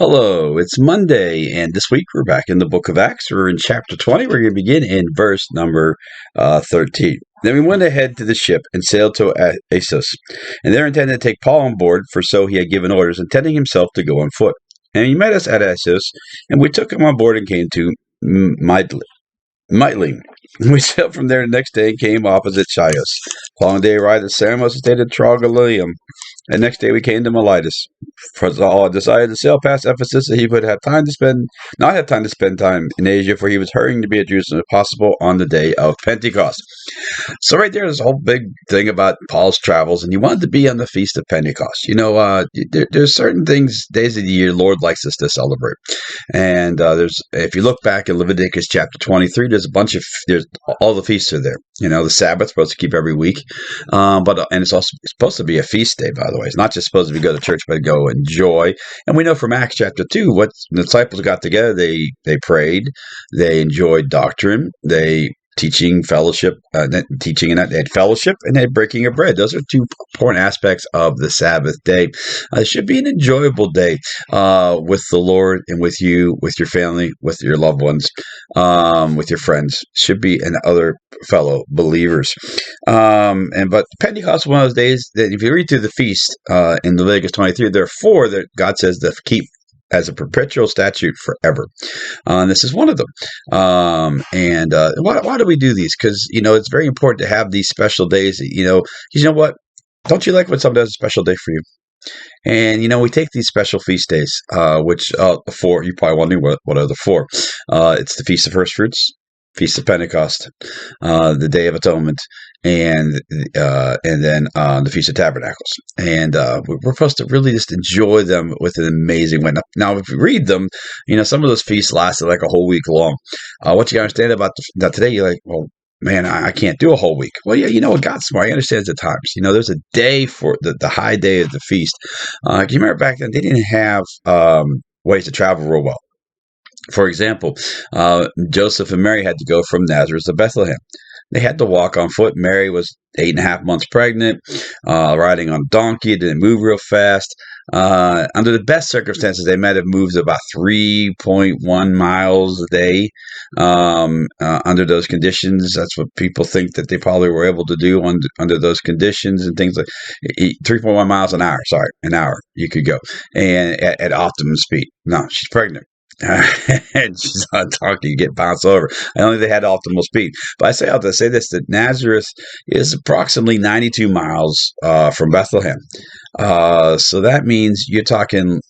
Hello, it's Monday, and this week we're back in the book of Acts. We're in chapter 20. We're going to begin in verse number 13. Then we went ahead to the ship and sailed to Assos, and there intended to take Paul on board, for so he had given orders, intending himself to go on foot. And he met us at Assos, and we took him on board and came to Mytilene. We sailed from there the next day and came opposite Chios. Following day arrived at Samos and stayed at Trogyllium. And next day we came to Miletus. For Saul decided to sail past Ephesus that he would not have time to spend time in Asia, for he was hurrying to be at Jerusalem if possible on the day of Pentecost. So right there's a whole big thing about Paul's travels, and he wanted to be on the Feast of Pentecost. There's certain days of the year Lord likes us to celebrate. And if you look back in Leviticus chapter 23, there's all the feasts are there. The Sabbath's supposed to keep every week, and it's also supposed to be a feast day, by the way. It's not just supposed to be go to church, but go enjoy. And we know from Acts chapter 2, what the disciples got together, they prayed, they enjoyed doctrine, they teaching, fellowship, teaching, and they had fellowship, and they had breaking of bread. Those are two important aspects of the Sabbath day. It should be an enjoyable day with the Lord and with you, with your family, with your loved ones, with your friends. Should be and other fellow believers. But Pentecost is one of those days that if you read through the feast in Leviticus 23, there are four that God says to keep as a perpetual statute forever. And this is one of them. Why do we do these? Because, it's very important to have these special days. You know what? Don't you like when someone does a special day for you? And, we take these special feast days, the four, you probably wonder what are the four. It's the Feast of First Fruits, Feast of Pentecost, the Day of Atonement, and then the Feast of Tabernacles. And we're supposed to really just enjoy them with an amazing way. Now, if you read them, some of those feasts lasted like a whole week long. What you understand about today, you're like, well, man, I can't do a whole week. Well, yeah, what God's smart. He understands the times. There's a day for the high day of the feast. You remember back then, they didn't have ways to travel real well. For example, Joseph and Mary had to go from Nazareth to Bethlehem. They had to walk on foot. Mary was 8.5 months pregnant, riding on a donkey, didn't move real fast. Under the best circumstances, they might have moved about 3.1 miles a day under those conditions. That's what people think that they probably were able to do under those conditions and things like 3.1 miles an hour. Sorry, an hour you could go, and at optimum speed. No, she's pregnant. And she's on a donkey, you get bounced over. I don't think they had optimal speed. But I say this, that Nazareth is approximately 92 miles from Bethlehem. So that means you're talking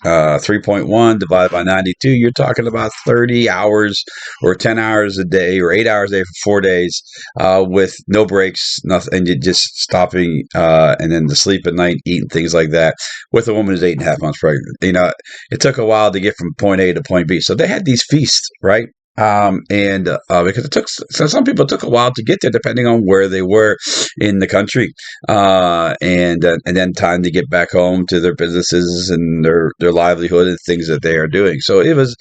3.1 divided by 92, you're talking about 30 hours or 10 hours a day or 8 hours a day for 4 days with no breaks, nothing, and you're just stopping and then to sleep at night, eating things like that with a woman who's 8.5 months pregnant. It took a while to get from point A to point B. So they had these feasts, right? Because some people took a while to get there, depending on where they were in the country, and then time to get back home to their businesses and their livelihood and things that they are doing. So it's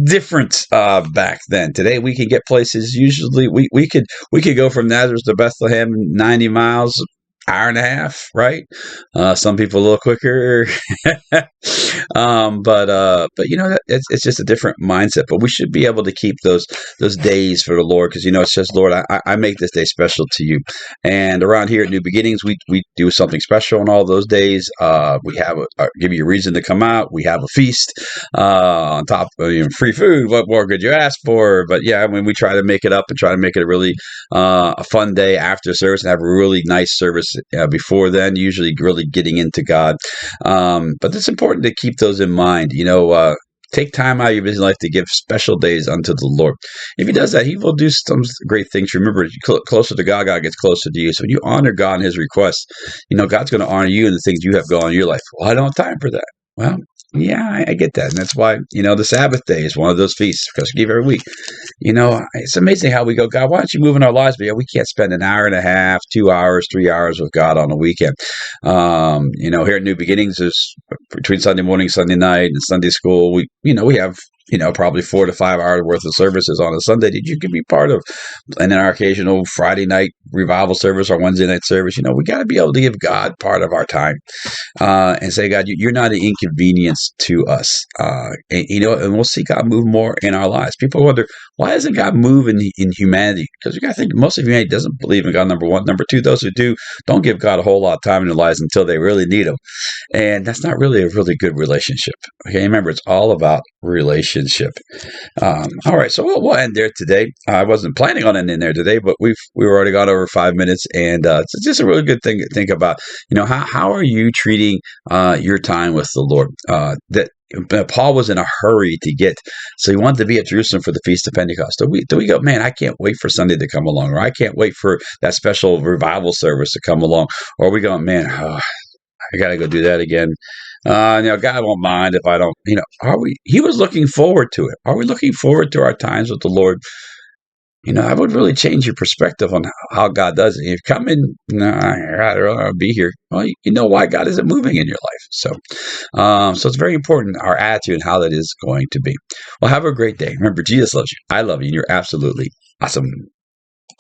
different back then. Today we can get places. Usually we could go from Nazareth to Bethlehem 90 miles. Hour and a half, right? Some people a little quicker, but it's just a different mindset. But we should be able to keep those days for the Lord, because it says, Lord, I make this day special to you. And around here at New Beginnings, we do something special on all those days. We have give you a reason to come out. We have a feast on top of free food. What more could you ask for? But yeah, we try to make it up and try to make it a really a fun day after service and have a really nice service before then, usually really getting into God. But it's important to keep those in mind. Take time out of your busy life to give special days unto the Lord. If he does that, he will do some great things. Remember, closer to God, God gets closer to you. So when you honor God and his requests, God's going to honor you and the things you have going on in your life. Well, I don't have time for that. Well, yeah, I get that. And that's why, the Sabbath day is one of those feasts, because we give every week. It's amazing how we go, God, why don't you move in our lives? But we can't spend an hour and a half, 2 hours, 3 hours with God on a weekend. Here at New Beginnings, there's between Sunday morning, Sunday night, and Sunday school, we have probably 4 to 5 hours worth of services on a Sunday that you can be part of. And then our occasional Friday night revival service or Wednesday night service. We got to be able to give God part of our time and say, God, you're not an inconvenience to us. And we'll see God move more in our lives. People wonder, why doesn't God move in humanity? Because you got to think most of humanity doesn't believe in God, number one. Number two, those who do don't give God a whole lot of time in their lives until they really need Him. And that's not really a really good relationship. Okay, remember, it's all about relationship. All right, so we'll end there today. I wasn't planning on ending there today, but we've already got over 5 minutes, and it's just a really good thing to think about. How are you treating your time with the Lord? Paul was in a hurry to get, so he wanted to be at Jerusalem for the Feast of Pentecost. Do we go, man, I can't wait for Sunday to come along, or I can't wait for that special revival service to come along, or are we going, man, I got to go do that again. God won't mind if I don't, are we, he was looking forward to it. Are we looking forward to our times with the Lord? I would really change your perspective on how God does it. If you come in, I don't want to be here. Well, you know why God isn't moving in your life. So it's very important, our attitude and how that is going to be. Well, have a great day. Remember, Jesus loves you. I love you. And you're absolutely awesome.